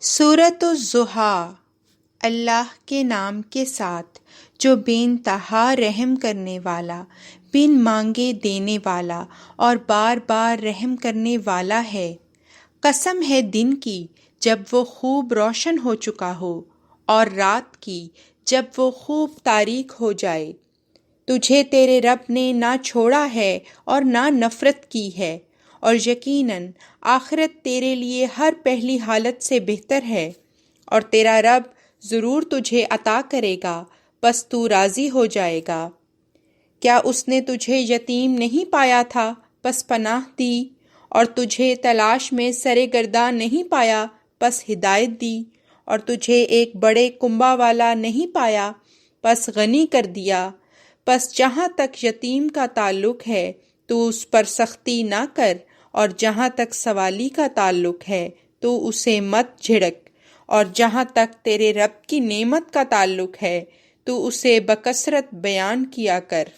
سورۃ الضحیٰ۔ اللہ کے نام کے ساتھ جو بے انتہا رحم کرنے والا، بن مانگے دینے والا اور بار بار رحم کرنے والا ہے۔ قسم ہے دن کی جب وہ خوب روشن ہو چکا ہو، اور رات کی جب وہ خوب تاریک ہو جائے۔ تجھے تیرے رب نے نہ چھوڑا ہے اور نہ نفرت کی ہے، اور یقیناً آخرت تیرے لیے ہر پہلی حالت سے بہتر ہے، اور تیرا رب ضرور تجھے عطا کرے گا، بس تو راضی ہو جائے گا۔ کیا اس نے تجھے یتیم نہیں پایا تھا بس پناہ دی، اور تجھے تلاش میں سرے گرداں نہیں پایا بس ہدایت دی، اور تجھے ایک بڑے کنبہ والا نہیں پایا بس غنی کر دیا۔ بس جہاں تک یتیم کا تعلق ہے تو اس پر سختی نہ کر، اور جہاں تک سوالی کا تعلق ہے تو اسے مت جھڑک، اور جہاں تک تیرے رب کی نعمت کا تعلق ہے تو اسے بکثرت بیان کیا کر۔